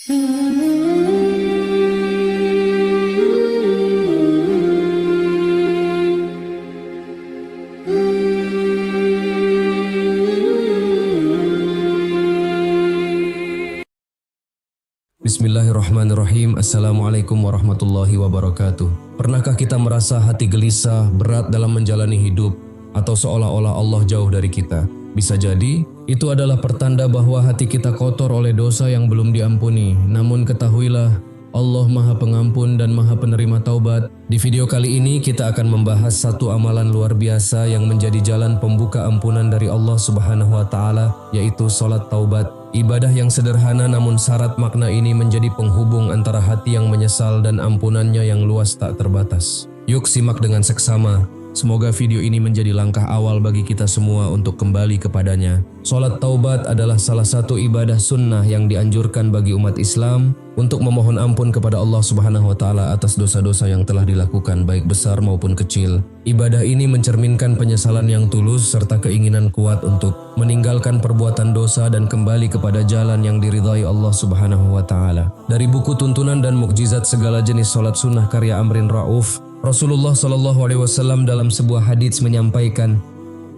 Bismillahirrahmanirrahim. Assalamualaikum warahmatullahi wabarakatuh. Pernahkah kita merasa hati gelisah, berat dalam menjalani hidup, atau seolah-olah Allah jauh dari kita? Bisa jadi, itu adalah pertanda bahwa hati kita kotor oleh dosa yang belum diampuni. Namun ketahuilah, Allah Maha Pengampun dan Maha Penerima Taubat. Di video kali ini kita akan membahas satu amalan luar biasa yang menjadi jalan pembuka ampunan dari Allah Subhanahu wa Ta'ala, yaitu sholat taubat. Ibadah yang sederhana namun syarat makna ini menjadi penghubung antara hati yang menyesal dan ampunannya yang luas tak terbatas. Yuk simak dengan seksama. Semoga video ini menjadi langkah awal bagi kita semua untuk kembali kepadanya. Sholat taubat adalah salah satu ibadah sunnah yang dianjurkan bagi umat Islam untuk memohon ampun kepada Allah Subhanahu wa Ta'ala atas dosa-dosa yang telah dilakukan, baik besar maupun kecil. Ibadah ini mencerminkan penyesalan yang tulus serta keinginan kuat untuk meninggalkan perbuatan dosa dan kembali kepada jalan yang diridhai Allah Subhanahu wa Ta'ala. Dari buku Tuntunan dan Mukjizat Segala Jenis Sholat Sunnah karya Amrin Rauf, Rasulullah SAW dalam sebuah hadits menyampaikan,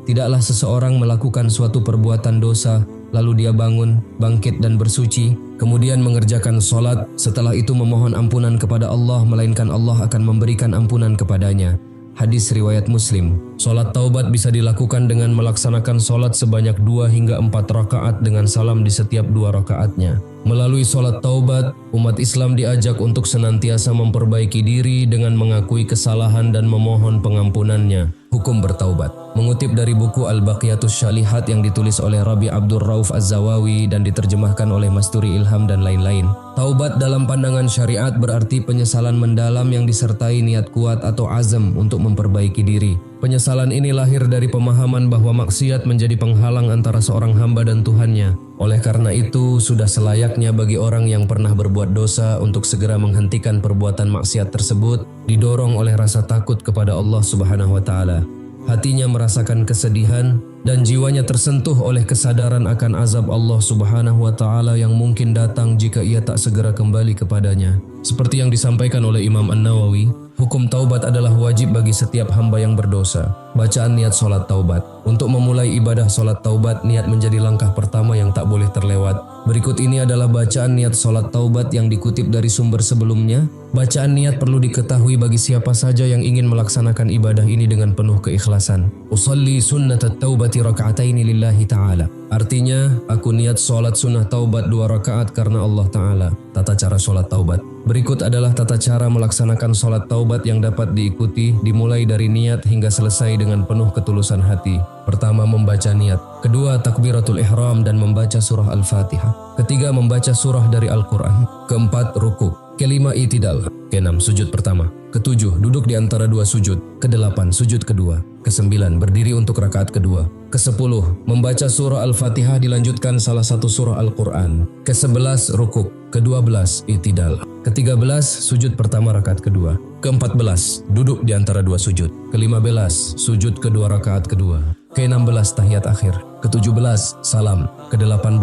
tidaklah seseorang melakukan suatu perbuatan dosa, lalu dia bangun, bangkit dan bersuci, kemudian mengerjakan sholat, setelah itu memohon ampunan kepada Allah, melainkan Allah akan memberikan ampunan kepadanya. Hadis riwayat Muslim. Sholat taubat bisa dilakukan dengan melaksanakan sholat sebanyak 2 hingga 4 rakaat dengan salam di setiap 2 rakaatnya. Melalui sholat taubat, umat Islam diajak untuk senantiasa memperbaiki diri dengan mengakui kesalahan dan memohon pengampunannya. Hukum bertaubat. Mengutip dari buku Al-Baqiyatus Syalihat yang ditulis oleh Rabi Abdur Rauf Az-Zawawi dan diterjemahkan oleh Masturi Ilham dan lain-lain. Taubat dalam pandangan syariat berarti penyesalan mendalam yang disertai niat kuat atau azam untuk memperbaiki diri. Penyesalan ini lahir dari pemahaman bahwa maksiat menjadi penghalang antara seorang hamba dan Tuhannya. Oleh karena itu, sudah selayaknya bagi orang yang pernah berbuat dosa untuk segera menghentikan perbuatan maksiat tersebut, didorong oleh rasa takut kepada Allah Subhanahu wa Ta'ala. Hatinya merasakan kesedihan dan jiwanya tersentuh oleh kesadaran akan azab Allah Subhanahu wa Ta'ala yang mungkin datang jika ia tak segera kembali kepadanya. Seperti yang disampaikan oleh Imam An-Nawawi, hukum taubat adalah wajib bagi setiap hamba yang berdosa. Bacaan niat sholat taubat. Untuk memulai ibadah sholat taubat, niat menjadi langkah pertama yang tak boleh terlewat. Berikut ini adalah bacaan niat sholat taubat yang dikutip dari sumber sebelumnya. Bacaan niat perlu diketahui bagi siapa saja yang ingin melaksanakan ibadah ini dengan penuh keikhlasan. Usalli sunnatat taubati raka'ataini lillahi ta'ala. Artinya, aku niat sholat sunnah taubat 2 rakaat karena Allah Ta'ala. Tata cara sholat taubat. Berikut adalah tata cara melaksanakan sholat taubat yang dapat diikuti, dimulai dari niat hingga selesai dengan penuh ketulusan hati. Pertama, membaca niat. Kedua, takbiratul ihram dan membaca surah Al-Fatihah. Ketiga, membaca surah dari Al-Quran. Keempat, ruku. Kelima, i'tidal. Keenam, sujud pertama. Ketujuh, duduk di antara 2 sujud. Kedelapan, sujud kedua. Kesembilan, berdiri untuk rakaat kedua. Kesepuluh, membaca surah Al-Fatihah dilanjutkan salah satu surah Al-Quran. Ke-11, rukuk. Ke-12, i'tidal. Ke-13, sujud pertama rakaat kedua. Ke-14, duduk di antara 2 sujud. Ke-15, sujud kedua rakaat kedua. Ke-16, tahiyat akhir. Ke-17, salam. Ke-18,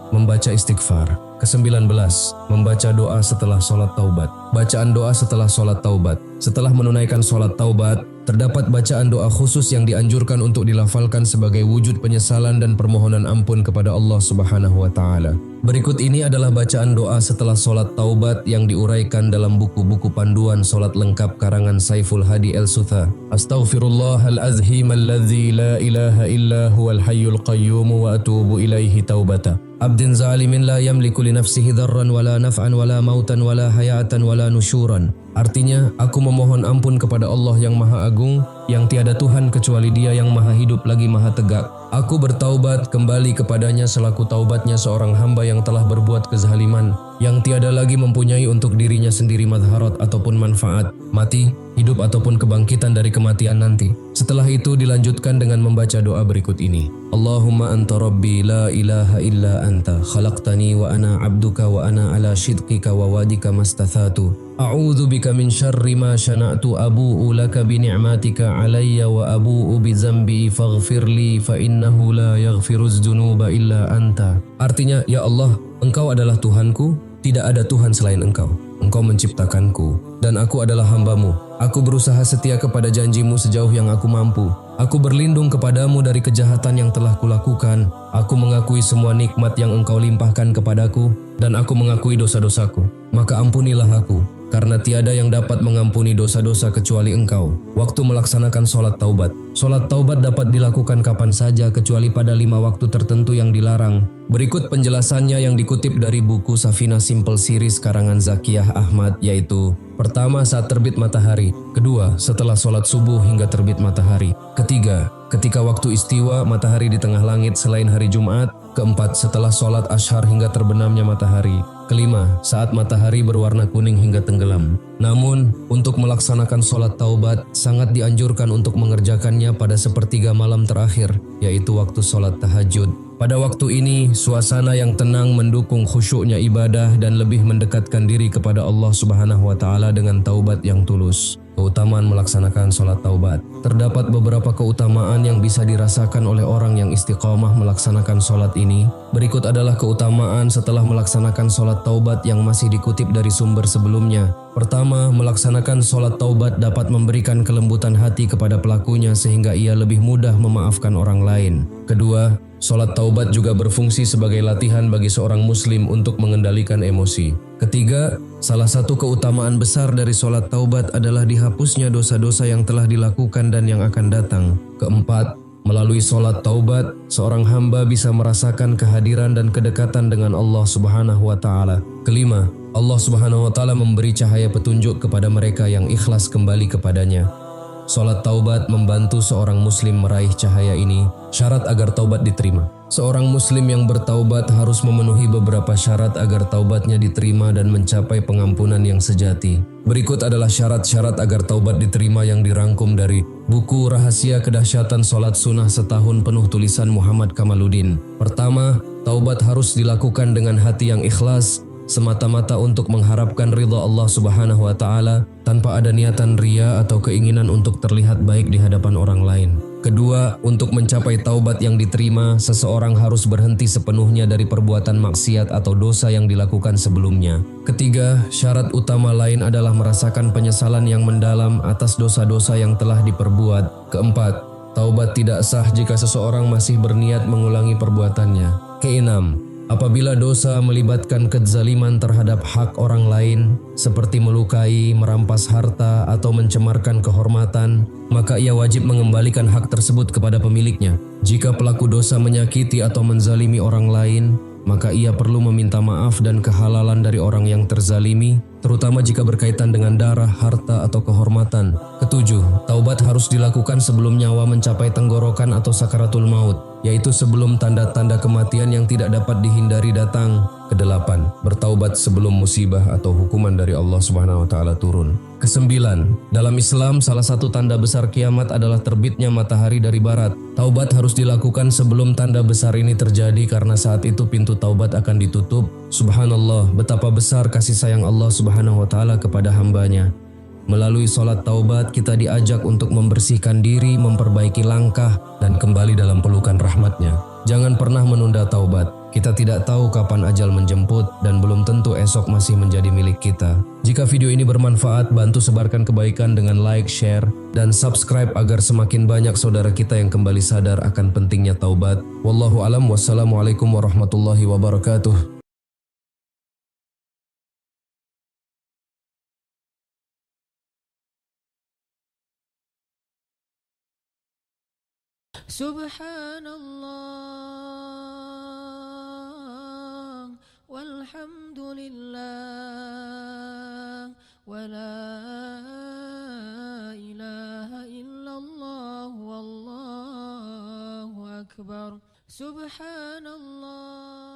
membaca istighfar. Ke-19, membaca doa setelah sholat taubat. Bacaan doa setelah sholat taubat. Setelah menunaikan sholat taubat, terdapat bacaan doa khusus yang dianjurkan untuk dilafalkan sebagai wujud penyesalan dan permohonan ampun kepada Allah Subhanahu wa Ta'ala. Berikut ini adalah bacaan doa setelah sholat taubat yang diuraikan dalam buku-buku panduan sholat lengkap karangan Saiful Hadi El-Sutha. Astaghfirullahalazim alladzi la ilaha illa huwal hayyul qayyum wa atubu ilaihi taubata. Abdin zalimin la yamliku li nafsihi dharran wala naf'an wala mautan wala hayatan wala nusyuran. Artinya, aku memohon ampun kepada Allah yang Maha Agung, yang tiada Tuhan kecuali Dia yang Maha Hidup lagi Maha Tegak. Aku bertaubat kembali kepadanya selaku taubatnya seorang hamba yang telah berbuat kezaliman, yang tiada lagi mempunyai untuk dirinya sendiri madharat ataupun manfaat, mati, hidup ataupun kebangkitan dari kematian nanti. Setelah itu dilanjutkan dengan membaca doa berikut ini. Allahumma anta rabbi la ilaha illa anta khalaqtani wa ana abduka wa ana ala shidqika wa wadika mastathatu. A'udzu bika min syarri ma syana'tu abu'u laka bi ni'matika alayya wa abu'u bi dzambi faghfirli fa innahu la yaghfiruz dzunuba illa anta. Artinya, ya Allah, Engkau adalah Tuhanku, tidak ada Tuhan selain Engkau. Engkau menciptakanku, dan aku adalah hamba-Mu. Aku berusaha setia kepada janji-Mu sejauh yang aku mampu. Aku berlindung kepadamu dari kejahatan yang telah kulakukan. Aku mengakui semua nikmat yang Engkau limpahkan kepadaku, dan aku mengakui dosa-dosaku. Maka ampunilah aku, karena tiada yang dapat mengampuni dosa-dosa kecuali Engkau. Waktu melaksanakan sholat taubat. Sholat taubat dapat dilakukan kapan saja kecuali pada 5 waktu tertentu yang dilarang. Berikut penjelasannya yang dikutip dari buku Safina Simple Series karangan Zakiyah Ahmad, yaitu: pertama, saat terbit matahari. Kedua, setelah sholat subuh hingga terbit matahari. Ketiga, ketika waktu istiwa matahari di tengah langit selain hari Jumat. Keempat, setelah sholat ashar hingga terbenamnya matahari. Kelima, saat matahari berwarna kuning hingga tenggelam. Namun, untuk melaksanakan sholat taubat, sangat dianjurkan untuk mengerjakannya pada sepertiga malam terakhir, yaitu waktu sholat tahajud. Pada waktu ini, suasana yang tenang mendukung khusyuknya ibadah dan lebih mendekatkan diri kepada Allah Subhanahu wa Ta'ala dengan taubat yang tulus. Keutamaan melaksanakan sholat taubat. Terdapat beberapa keutamaan yang bisa dirasakan oleh orang yang istiqomah melaksanakan sholat ini. Berikut adalah keutamaan setelah melaksanakan sholat taubat yang masih dikutip dari sumber sebelumnya. Pertama, melaksanakan sholat taubat dapat memberikan kelembutan hati kepada pelakunya sehingga ia lebih mudah memaafkan orang lain. Kedua, sholat taubat juga berfungsi sebagai latihan bagi seorang muslim untuk mengendalikan emosi. Ketiga, salah satu keutamaan besar dari sholat taubat adalah dihapusnya dosa-dosa yang telah dilakukan dan yang akan datang. Keempat, melalui sholat taubat, seorang hamba bisa merasakan kehadiran dan kedekatan dengan Allah Subhanahu wa Ta'ala. Kelima, Allah Subhanahu wa Ta'ala memberi cahaya petunjuk kepada mereka yang ikhlas kembali kepadanya. Sholat taubat membantu seorang muslim meraih cahaya ini. Syarat agar taubat diterima. Seorang muslim yang bertaubat harus memenuhi beberapa syarat agar taubatnya diterima dan mencapai pengampunan yang sejati. Berikut adalah syarat-syarat agar taubat diterima yang dirangkum dari buku Rahasia Kedahsyatan Sholat Sunnah Setahun Penuh tulisan Muhammad Kamaluddin. Pertama, taubat harus dilakukan dengan hati yang ikhlas, semata-mata untuk mengharapkan ridha Allah Subhanahu wa Ta'ala tanpa ada niatan ria atau keinginan untuk terlihat baik di hadapan orang lain. Kedua, untuk mencapai taubat yang diterima, seseorang harus berhenti sepenuhnya dari perbuatan maksiat atau dosa yang dilakukan sebelumnya. Ketiga, syarat utama lain adalah merasakan penyesalan yang mendalam atas dosa-dosa yang telah diperbuat. Keempat, taubat tidak sah jika seseorang masih berniat mengulangi perbuatannya. Keenam, apabila dosa melibatkan kezaliman terhadap hak orang lain, seperti melukai, merampas harta, atau mencemarkan kehormatan, maka ia wajib mengembalikan hak tersebut kepada pemiliknya. Jika pelaku dosa menyakiti atau menzalimi orang lain, maka ia perlu meminta maaf dan kehalalan dari orang yang terzalimi, terutama jika berkaitan dengan darah, harta, atau kehormatan. Ketujuh, taubat harus dilakukan sebelum nyawa mencapai tenggorokan atau sakaratul maut, yaitu sebelum tanda-tanda kematian yang tidak dapat dihindari datang. Kedelapan, bertaubat sebelum musibah atau hukuman dari Allah Subhanahu wa Ta'ala turun. Kesembilan, dalam Islam salah satu tanda besar kiamat adalah terbitnya matahari dari barat. Taubat harus dilakukan sebelum tanda besar ini terjadi karena saat itu pintu taubat akan ditutup. Subhanallah, betapa besar kasih sayang Allah Subhanahu wa Ta'ala kepada hambanya. Melalui sholat taubat kita diajak untuk membersihkan diri, memperbaiki langkah, dan kembali dalam pelukan rahmatnya. Jangan pernah menunda taubat. Kita tidak tahu kapan ajal menjemput dan belum tentu esok masih menjadi milik kita. Jika video ini bermanfaat, bantu sebarkan kebaikan dengan like, share, dan subscribe agar semakin banyak saudara kita yang kembali sadar akan pentingnya taubat. Wallahu alam, wassalamualaikum warahmatullahi wabarakatuh. Subhanallah walhamdulillah wa la ilaha illallah wallahu akbar. Subhanallah.